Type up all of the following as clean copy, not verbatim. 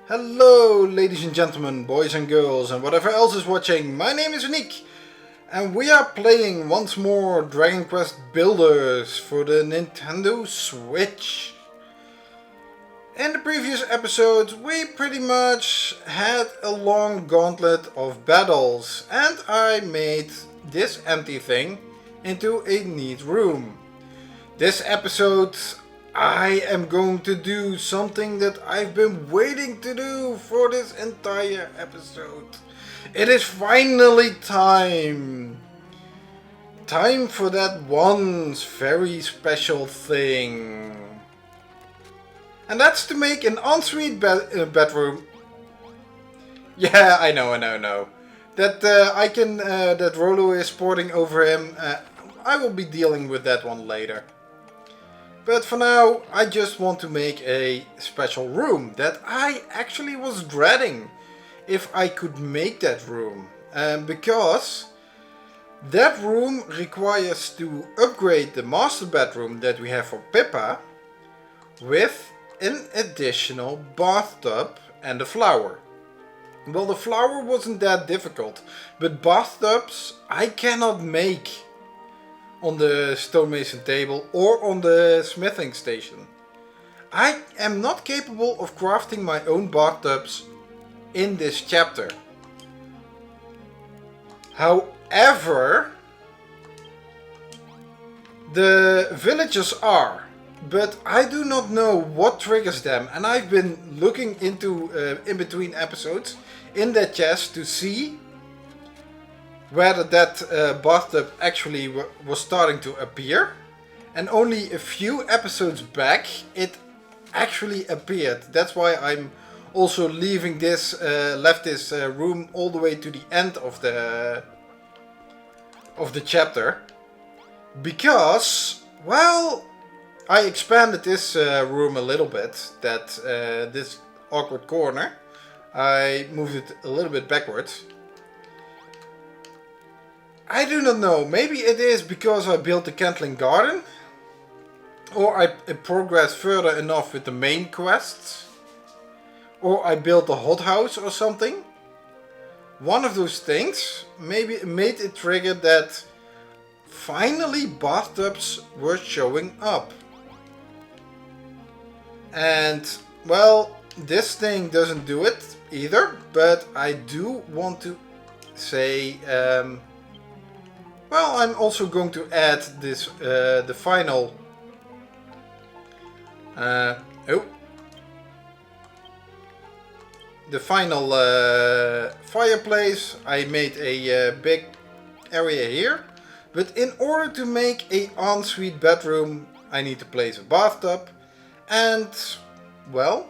Hello ladies and gentlemen, boys and girls and whatever else is watching, my name is Enix and we are playing once more Dragon Quest Builders for the Nintendo Switch. In the previous episodes we pretty much had a long gauntlet of battles and I made this empty thing into a neat room. This episode I am going to do something that I've been waiting to do for this entire episode. It is finally time. Time for that one very special thing. And that's to make an ensuite bedroom. Yeah, I know. That that Rolo is sporting over him. I will be dealing with that one later. But for now, I just want to make a special room that I actually was dreading if I could make that room. Because that room requires to upgrade the master bedroom that we have for Pippa with an additional bathtub and a flower. Well, the flower wasn't that difficult, but bathtubs I cannot make on the stonemason table or on the smithing station. I am not capable of crafting my own bathtubs in this chapter. However, the villagers are, but I do not know what triggers them, and I've been looking into in between episodes in that chest to see whether that bathtub actually was starting to appear, and only a few episodes back it actually appeared. That's why I'm also leaving this left this room all the way to the end of the chapter, because, well, I expanded this room a little bit, that this awkward corner I moved it a little bit backwards. I do not know, maybe it is because I built the Cantlin garden, or I progressed further enough with the main quests, or I built a hothouse or something. One of those things maybe made it trigger that finally bathtubs were showing up. And, well, this thing doesn't do it either, but I do want to say, well, I'm also going to add this, the final, the final fireplace. I made a big area here, but in order to make a ensuite bedroom, I need to place a bathtub and, well,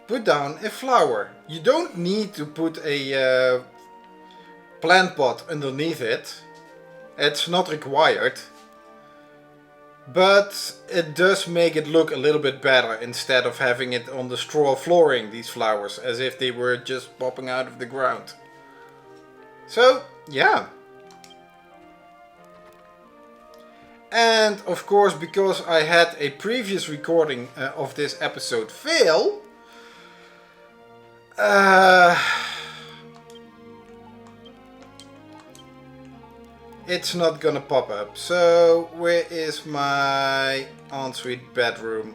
put down a flower. You don't need to put a plant pot underneath it. It's not required, but it does make it look a little bit better instead of having it on the straw flooring, these flowers, as if they were just popping out of the ground. So, yeah. And of course, because I had a previous recording of this episode fail, it's not gonna pop up. So where is my ensuite bedroom?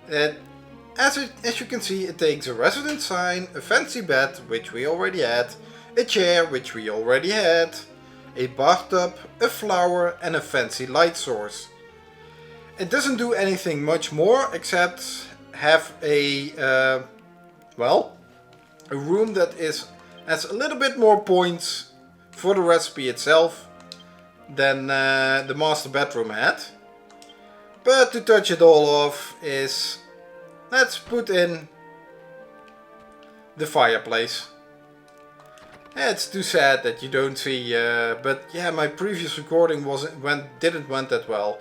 As you can see, it takes a resident sign, a fancy bed, which we already had, a chair, which we already had, a bathtub, a flower and a fancy light source. It doesn't do anything much more except have a, well, a room that is has a little bit more points for the recipe itself than the master bedroom had. But to touch it all off is, let's put in the fireplace. It's too sad that you don't see, but yeah, my previous recording didn't went that well.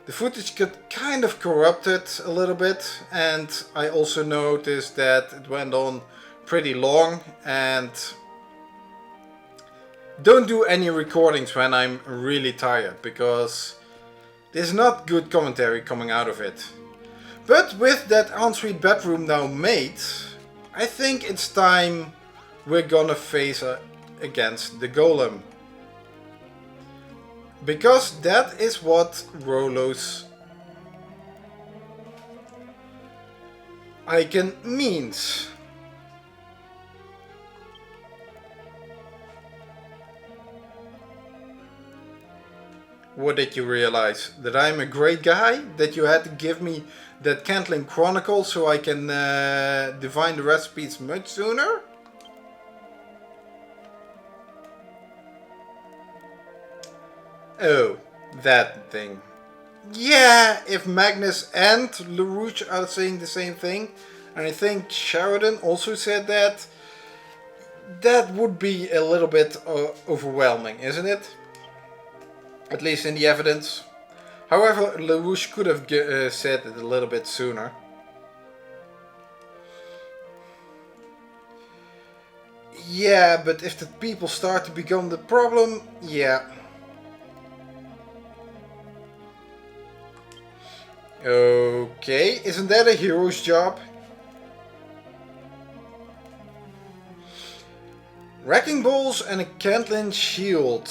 The footage got kind of corrupted a little bit, and I also noticed that it went on pretty long, and don't do any recordings when I'm really tired, because there's not good commentary coming out of it. But with that ensuite bedroom now made, I think it's time we're gonna face against the Golem. Because that is what Rollo's icon means. What did you realize? That I'm a great guy? That you had to give me that Cantlin Chronicle so I can divine the recipes much sooner? Oh, that thing. Yeah, if Magnus and LaRouche are saying the same thing, and I think Sheridan also said that, that would be a little bit overwhelming, isn't it? At least in the evidence. However, LaRouche could have said it a little bit sooner. Yeah, but if the people start to become the problem, yeah. Okay, isn't that a hero's job? Wrecking balls and a Cantlin shield.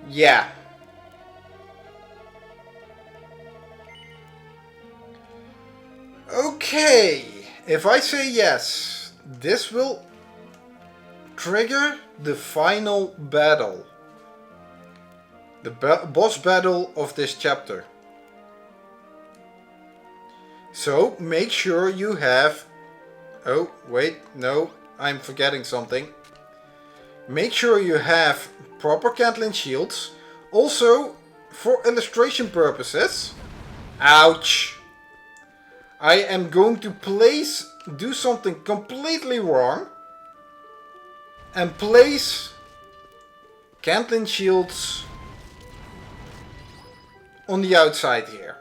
Yeah. Okay, if I say yes, this will trigger the final battle. The boss battle of this chapter. So make sure you have... Oh, wait, no, I'm forgetting something. Make sure you have proper Cantlin shields. Also, for illustration purposes... Ouch! I am going to do something completely wrong. And place Cantlin shields on the outside here.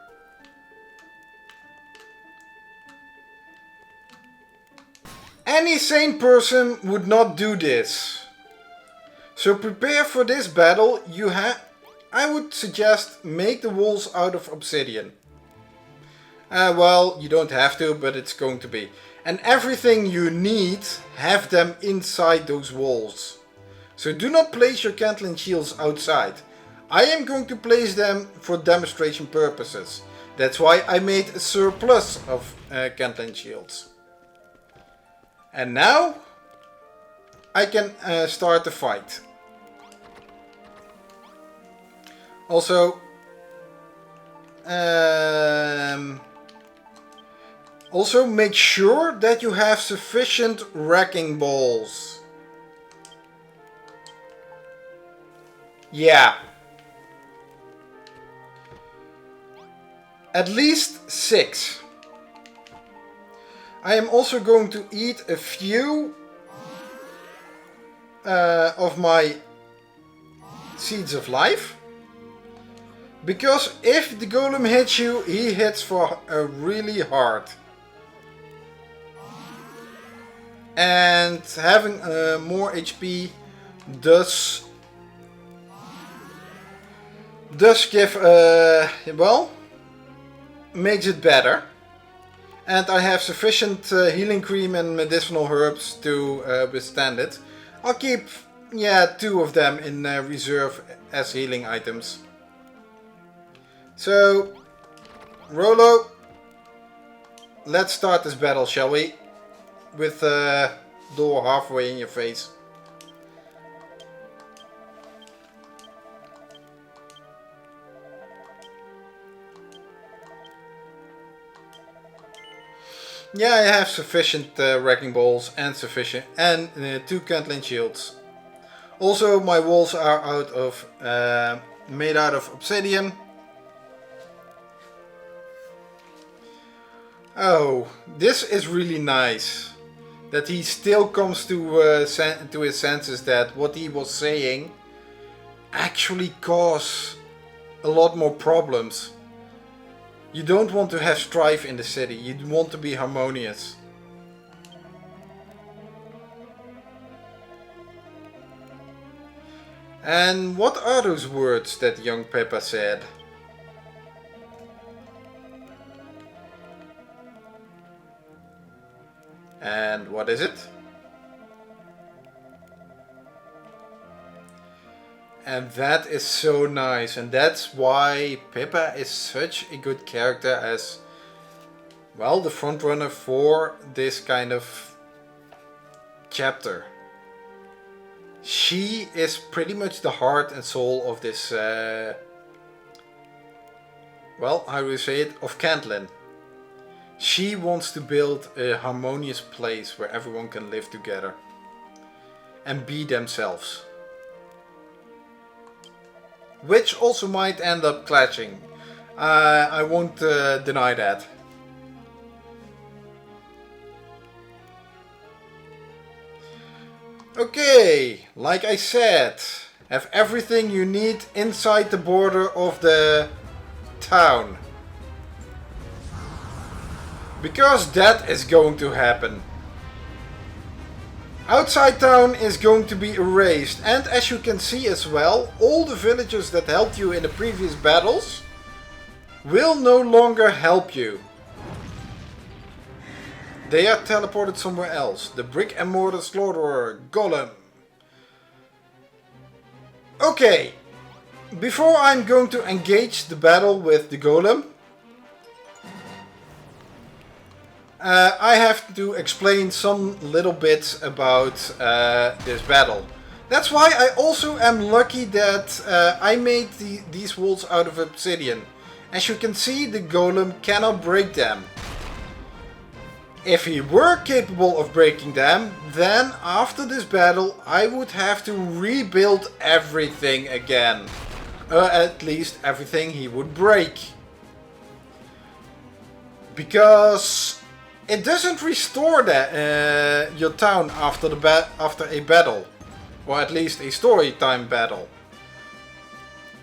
Any sane person would not do this. So prepare for this battle. I would suggest make the walls out of obsidian. Well, you don't have to, but it's going to be. And everything you need, have them inside those walls. So do not place your Cantlin shields outside. I am going to place them for demonstration purposes. That's why I made a surplus of Cantlin shields. And now I can start the fight. Also, make sure that you have sufficient wrecking balls. Yeah. At least 6. I am also going to eat a few of my seeds of life. Because if the golem hits you, he hits for really hard. And having more HP does give, well, makes it better. And I have sufficient healing cream and medicinal herbs to withstand it. I'll keep, 2 of them in reserve as healing items. So, Rollo, let's start this battle, shall we? With the door halfway in your face. Yeah, I have sufficient wrecking balls and sufficient and 2 Cantlin shields. Also, my walls are made out of obsidian. Oh, this is really nice. That he still comes to his senses that what he was saying actually cause a lot more problems. You don't want to have strife in the city. You want to be harmonious. And what are those words that young Peppa said? And what is it? And that is so nice, and that's why Pippa is such a good character as, well, the frontrunner for this kind of chapter. She is pretty much the heart and soul of this, well, how do you say it, of Cantlin. She wants to build a harmonious place where everyone can live together and be themselves. Which also might end up clashing. I won't deny that. Okay, like I said, have everything you need inside the border of the town. Because that is going to happen. Outside town is going to be erased, and as you can see as well, all the villagers that helped you in the previous battles will no longer help you. They are teleported somewhere else. The brick and mortar slaughterer, Golem. Okay, before I'm going to engage the battle with the Golem, I have to explain some little bits about this battle. That's why I also am lucky that I made these walls out of obsidian. As you can see, the Golem cannot break them. If he were capable of breaking them, then after this battle I would have to rebuild everything again. At least everything he would break. Because it doesn't restore your town after a battle, or at least a story time battle.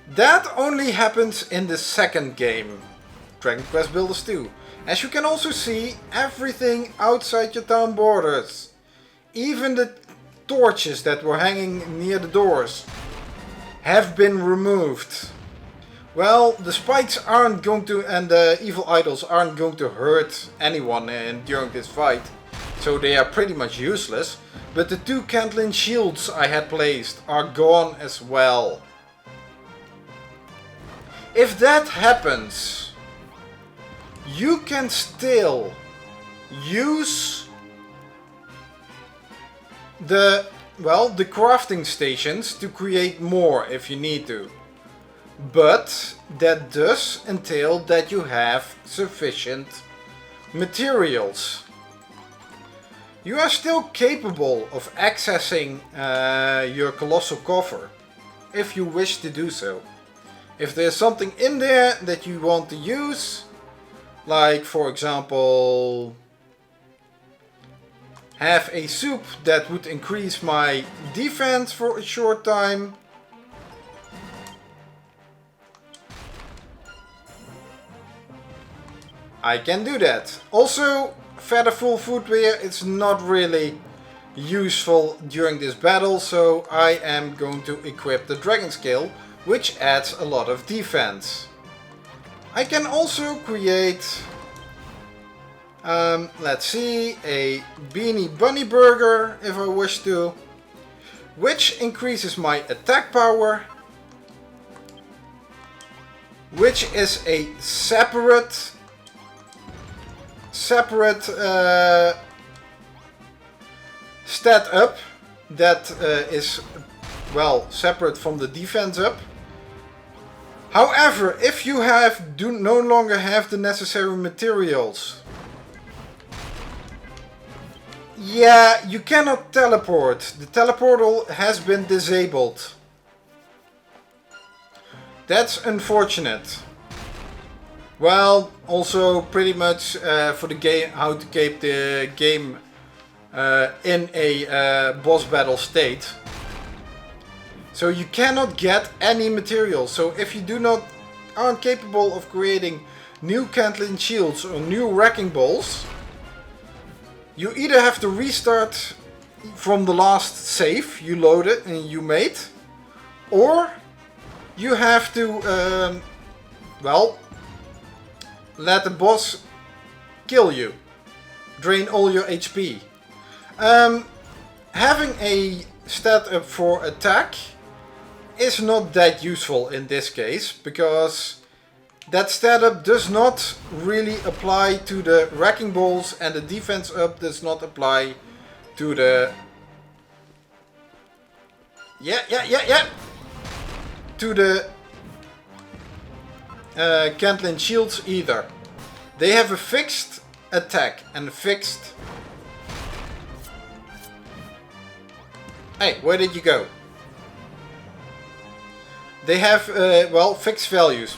That only happens in the second game, Dragon Quest Builders 2. As you can also see, everything outside your town borders, even the torches that were hanging near the doors, have been removed. Well, the spikes aren't going to, and the evil idols aren't going to hurt anyone during this fight, so they are pretty much useless. But the 2 Cantlin shields I had placed are gone as well. If that happens, you can still use the crafting stations to create more if you need to. But that does entail that you have sufficient materials. You are still capable of accessing your colossal coffer if you wish to do so. If there's something in there that you want to use, like for example have a soup that would increase my defense for a short time, I can do that. Also, featherful footwear is not really useful during this battle, so I am going to equip the dragon scale, which adds a lot of defense. I can also create, let's see, a beanie bunny burger if I wish to, which increases my attack power, which is a separate stat up that is, well, separate from the defense up. However, if you no longer have the necessary materials, Yeah, you cannot teleport. The teleportal has been disabled. That's unfortunate. Well, also pretty much for the game, how to keep the game in a boss battle state. So you cannot get any materials. So if you aren't capable of creating new Cantlin shields or new wrecking balls, you either have to restart from the last save you loaded and you made, or you have to, well, let the boss kill you, drain all your HP. Having a stat up for attack is not that useful in this case, because that stat up does not really apply to the wrecking balls, and the defense up does not apply to the... to the Cantlin shields either. They have a fixed attack and a fixed... Hey, where did you go? They have, well, fixed values.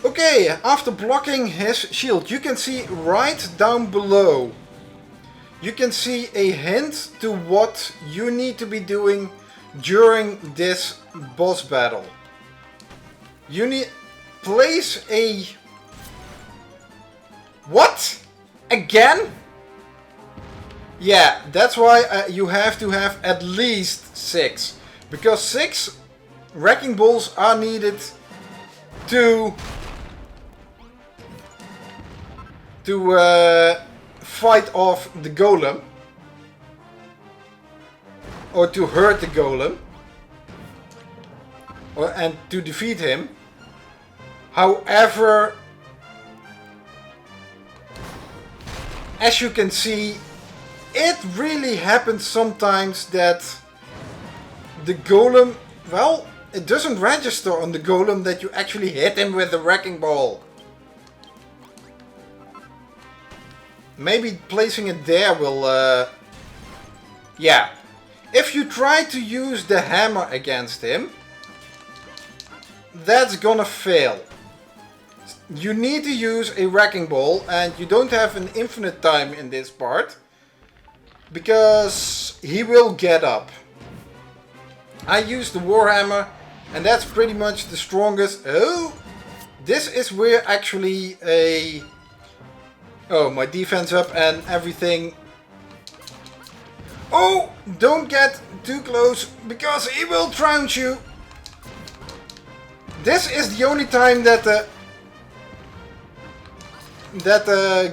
Okay, after blocking his shield, you can see right down below. You can see a hint to what you need to be doing during this boss battle. You need... place a... What? Again? Yeah, that's why you have to have at least 6. Because 6 wrecking balls are needed to fight off the Golem. Or to hurt the Golem. And to defeat him. However, as you can see, it really happens sometimes that the Golem, well, it doesn't register on the Golem that you actually hit him with the wrecking ball. Maybe placing it there will, yeah. If you try to use the hammer against him, that's gonna fail. You need to use a wrecking ball, and you don't have an infinite time in this part, because he will get up. I used the Warhammer, and that's pretty much the strongest. Oh, this is where actually a... Oh, my defense up and everything. Oh, don't get too close, because he will trounce you. This is the only time that the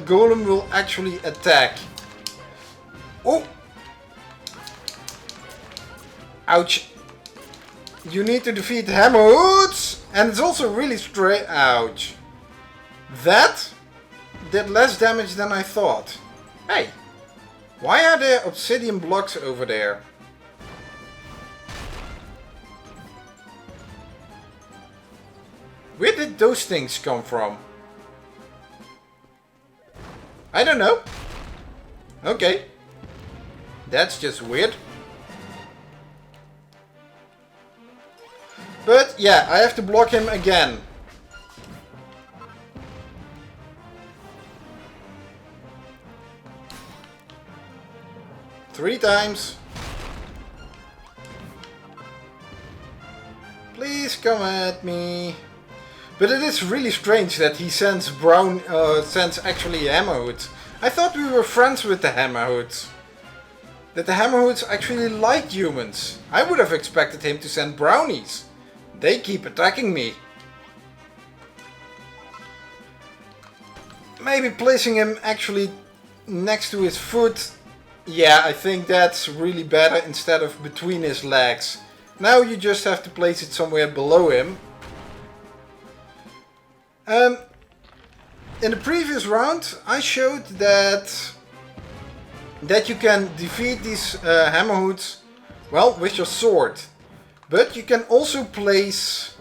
Golem will actually attack. Oh! Ouch! You need to defeat Hammerhoods! And it's also really straight. Ouch! That did less damage than I thought. Hey! Why are there obsidian blocks over there? Where did those things come from? I don't know. Okay. That's just weird. But yeah, I have to block him again. Three times. Please come at me. But it is really strange that he sends sends actually Hammerhoods. I thought we were friends with the Hammerhoods. That the Hammerhoods actually like humans. I would have expected him to send brownies. They keep attacking me. Maybe placing him actually next to his foot. Yeah, I think that's really better instead of between his legs. Now you just have to place it somewhere below him. In the previous round, I showed that you can defeat these Hammerhoods, well, with your sword. But you can also place,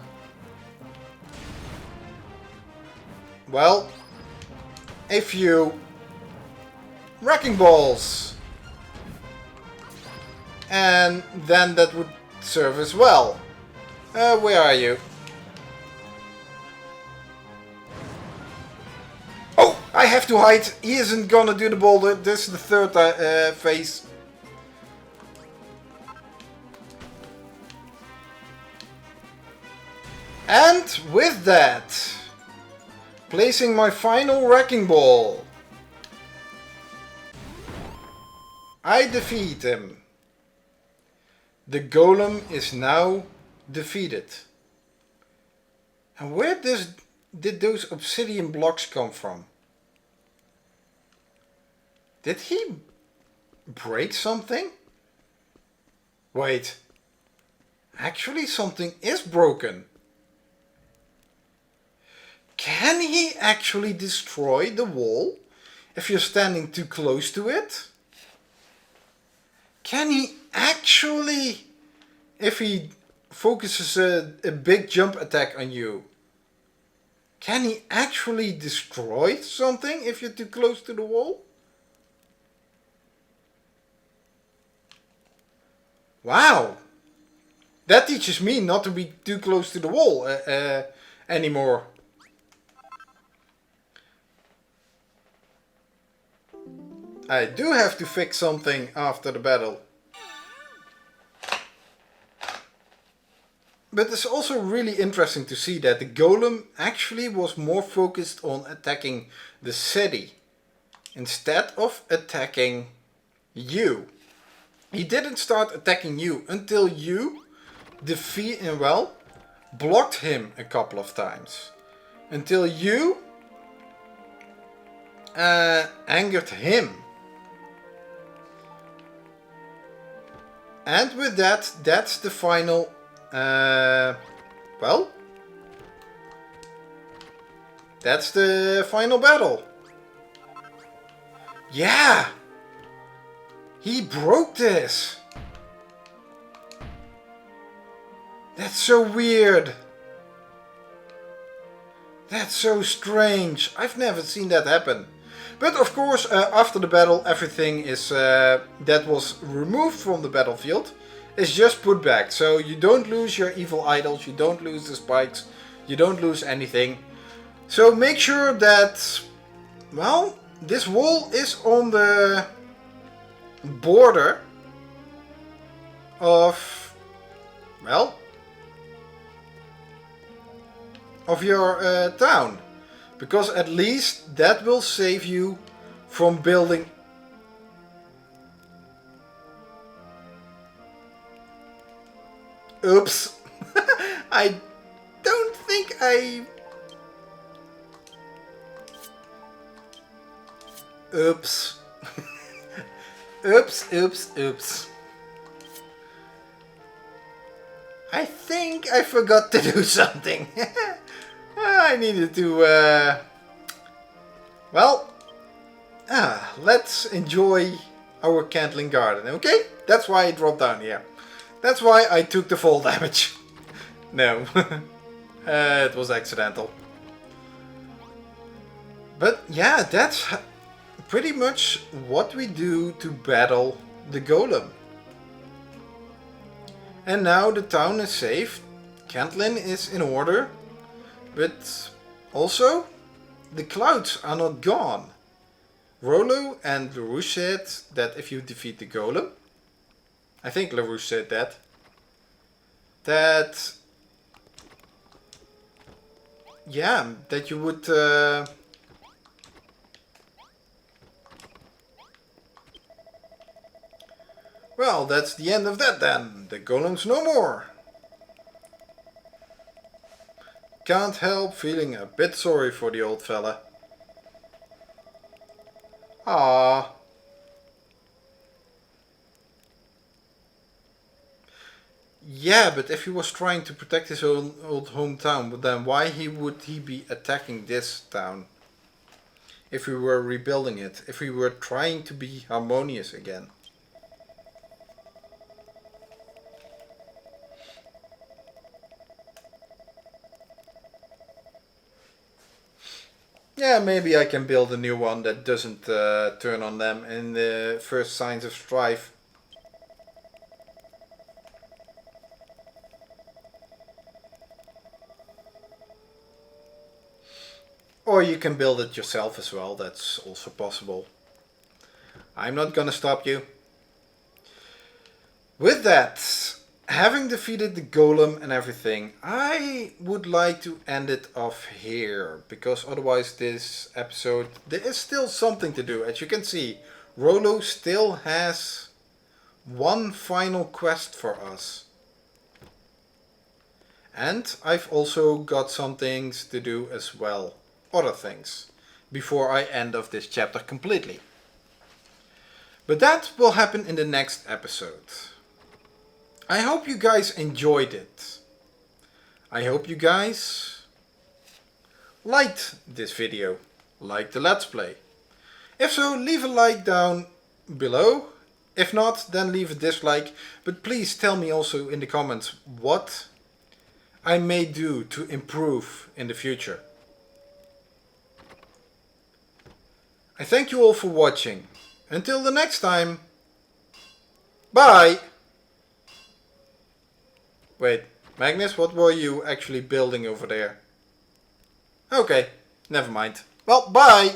well, a few wrecking balls. And then that would serve as well. Where are you? Oh, I have to hide. He isn't gonna do the boulder. This is the third phase. And with that, placing my final wrecking ball, I defeat him. The golem is now defeated. And where did those obsidian blocks come from? Did he break something? Wait. Actually, something is broken. Can he actually destroy the wall if you're standing too close to it? Can he actually, if he focuses a big jump attack on you, can he actually destroy something if you're too close to the wall? Wow! That teaches me not to be too close to the wall anymore. I do have to fix something after the battle. But it's also really interesting to see that the golem actually was more focused on attacking the city instead of attacking you. He didn't start attacking you until you blocked him a couple of times. Until you angered him. And with that, that's the final, that's the final battle. Yeah! He broke this! That's so weird. That's so strange. I've never seen that happen. But of course, after the battle, everything is that was removed from the battlefield is just put back. So you don't lose your evil idols, you don't lose the spikes, you don't lose anything. So make sure that, well, this wall is on the border of, well, of your town. Because at least that will save you from building. Oops. I don't think I... Oops. Oops. I think I forgot to do something. I needed to, let's enjoy our Cantlin garden, okay? That's why I dropped down here. That's why I took the fall damage. No, it was accidental. But yeah, that's pretty much what we do to battle the golem. And now the town is safe, Cantlin is in order. But also, the clouds are not gone. Rollo and LaRouche said that if you defeat the golem, I think LaRouche said that yeah, that you would well, that's the end of that then. The golem's no more. Can't help feeling a bit sorry for the old fella. Ah. Yeah, but if he was trying to protect his old hometown, then why would he be attacking this town? If we were rebuilding it, if we were trying to be harmonious again. Yeah, maybe I can build a new one that doesn't turn on them in the first signs of strife. Or you can build it yourself as well, that's also possible. I'm not gonna stop you. With that, having defeated the golem and everything, I would like to end it off here, because otherwise this episode, there is still something to do. As you can see, Rolo still has one final quest for us. And I've also got some things to do as well, other things, before I end off this chapter completely. But that will happen in the next episode. I hope you guys enjoyed it. I hope you guys liked this video, liked the Let's Play. If so, leave a like down below. If not, then leave a dislike. But please tell me also in the comments what I may do to improve in the future. I thank you all for watching. Until the next time, bye! Wait, Magnus, what were you actually building over there? Okay, never mind. Well, bye!